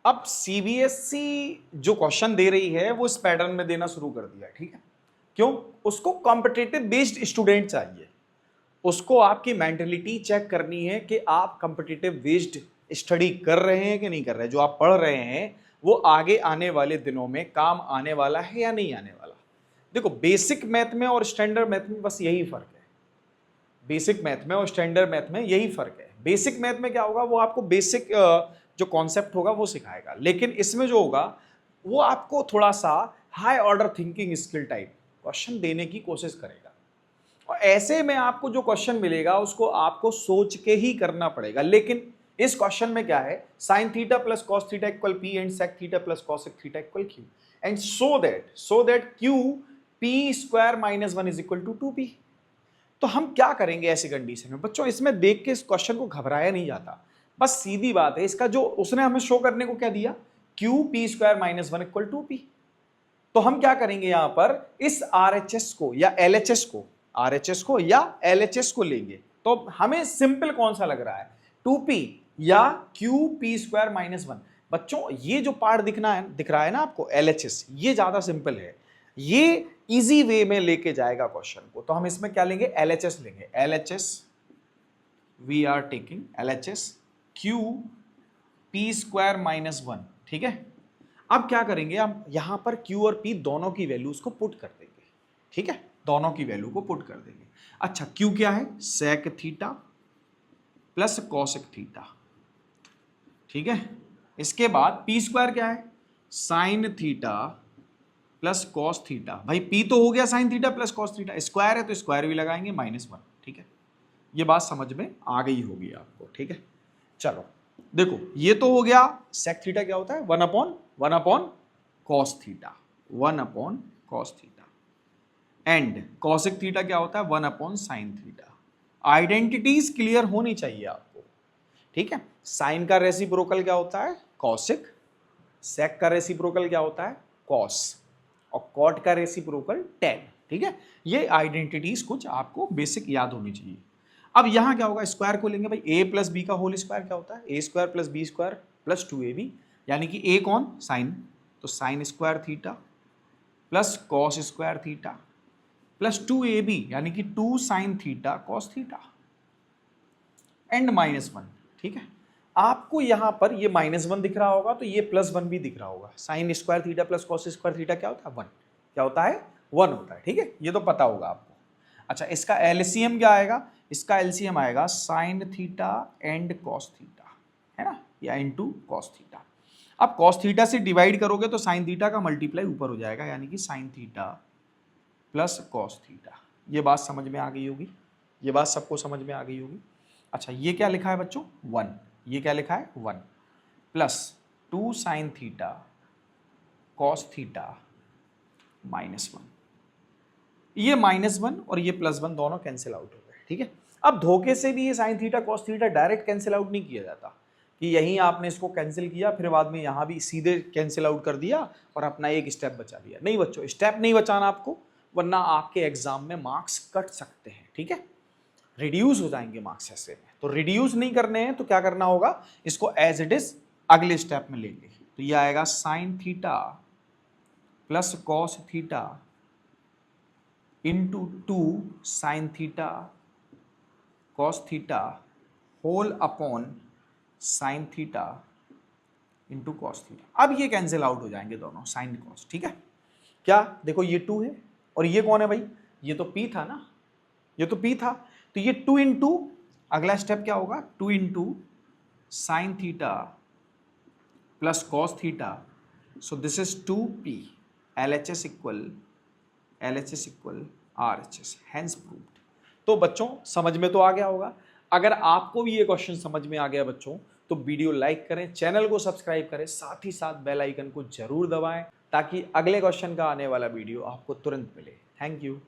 अब सीबीएसई जो क्वेश्चन दे रही है वो इस पैटर्न में देना शुरू कर दिया है, ठीक है। क्यों? उसको कॉम्पिटिटिव बेस्ड स्टूडेंट चाहिए, उसको आपकी मेंटेलिटी चेक करनी है कि आप कॉम्पिटिटिव बेस्ड स्टडी कर रहे हैं कि नहीं कर रहे हैं, जो आप पढ़ रहे हैं वो आगे आने वाले दिनों में काम आने वाला है या नहीं आने वाला। देखो, बेसिक मैथ में और स्टैंडर्ड मैथ में बस यही फर्क है। बेसिक मैथ में और स्टैंडर्ड मैथ में यही फर्क है। बेसिक मैथ में क्या होगा, वो आपको बेसिक जो कॉन्सेप्ट होगा वो सिखाएगा, लेकिन इसमें जो होगा वो आपको थोड़ा सा high order thinking skill type question देने की कोशिश करेगा। और ऐसे में आपको जो क्वेश्चन मिलेगा उसको आपको सोच के ही करना पड़ेगा। लेकिन इस क्वेश्चन में क्या है, sine theta plus cos theta equal P and sec theta plus cosec theta equal Q and so that Q P square minus 1 is equal to 2p। तो हम क्या करेंगे ऐसी कंडीशन में बच्चों? इसमें देख के इस क्वेश्चन को घबराया नहीं जाता, बस सीधी बात है। इसका जो उसने हमें शो करने को क्या दिया, Q P square minus 1 equal to P. तो हम क्या करेंगे यहां पर, इस RHS को या LHS को, RHS को या LHS को लेंगे। तो हमें सिंपल कौन सा लग रहा है, 2p या क्यू पी स्क्वायर माइनस 1। बच्चों ये जो पार्ट दिख रहा है ना आपको LHS, ये ज्यादा सिंपल है, ये इजी वे में लेके जाएगा क्वेश्चन को। तो हम इसमें क्या लेंगे, LHS लेंगे। LHS we are taking LHS Q P square minus 1, ठीक है। अब क्या करेंगे, हम यहां पर Q और P दोनों की वैल्यूज को पुट कर देंगे, ठीक है, दोनों की वैल्यू को पुट कर देंगे। अच्छा, Q क्या है, sec theta plus cosec theta, ठीक है। इसके बाद P स्क्वायर क्या है, sine theta plus cos theta. भाई P तो हो गया sine theta plus cos theta, square है तो स्क्वायर भी लगाएंगे -1, ठीक है। ये बात समझ में आ गई होगी आपको, ठीक है। चलो देखो, ये तो हो गया सेक थीटा क्या होता है, 1 upon cos theta, 1/cos theta. And cosec theta क्या होता है, 1/sin थीटा। आइडेंटिटीज क्लियर होनी चाहिए आपको, ठीक है। साइन का रेसिप्रोकल क्या होता है, कॉसेक। सेक का रेसिप्रोकल क्या होता है, कॉस। और कॉट का रेसिप्रोकल टेन, ठीक है। ये आइडेंटिटीज कुछ आपको बेसिक याद होनी चाहिए। अब यहां क्या होगा, स्क्वायर को लेंगे भाई, a प्लस बी का होल स्क्वायर क्या होता है, a square plus B square plus 2ab, यानी कि a कौन, साइन, तो sine square theta plus cos square theta plus 2ab, यानी कि 2 sine theta cos theta and -1, ठीक है। आपको यहां पर ये -1 दिख रहा होगा तो ये +1 भी दिख रहा होगा। Sign square theta plus cos square theta क्या होता है, 1, क्या होता है, 1 होता है, ठीक है। ये तो पता होगा आपको। अच्छा, इसका एलसीएम क्या आएगा, इसका एलसीएम आएगा sine theta and cos theta, है ना, या इनटू कॉस थीटा। अब कॉस थीटा से डिवाइड करोगे तो साइन थीटा का मल्टीप्लाई ऊपर हो जाएगा, यानी कि sign theta plus cos theta. ये बात समझ में आ गई होगी, ये बात सबको समझ में आ गई होगी। अच्छा, ये क्या लिखा है बच्चों, 1, ये क्या लिखा है, 1 plus 2 sine theta cos theta -1। ये -1 और ये +1 दोनों कैंसिल आउट हो गए, ठीक है। अब धोखे से भी ये sign theta cos theta direct cancel out नहीं किया जाता कि यहीं आपने इसको कैंसिल किया फिर बाद में यहाँ भी सीधे कैंसिल आउट कर दिया और अपना एक स्टेप बचा लिया। नहीं बच्चों, स्टेप नहीं बचाना आपको, वरना आपके एग्जाम में मार्क्स कट सकते हैं, ठीक है, रिड्यूस हो जाएंगे मार्क्स ऐसे में। तो रिड्यूस नहीं करने हैं तो क्या करना होगा, इसको एज इट इज अगले स्टेप में लेंगे। तो ये आएगा sine theta plus cos theta into 2 sine theta cos theta whole upon sine theta into cos theta. अब ये कैंसिल आउट हो जाएंगे दोनों साइन कॉस, ठीक है। क्या देखो, ये 2 है और ये कौन है भाई, ये तो p था ना, ये तो p था, तो ये 2 इंटू, अगला स्टेप क्या होगा, 2 into sine theta plus cos theta, so this is 2p, LHS equal RHS, hence proved. तो बच्चों समझ में तो आ गया होगा। अगर आपको भी ये क्वेश्चन समझ में आ गया बच्चों, तो वीडियो लाइक करें, चैनल को सब्सक्राइब करें, साथ ही साथ बेल आइकन को जरूर दबाएं ताकि अगले क्वेश्चन का आने वाला वीडियो आपको तुरंत मिले। Thank you.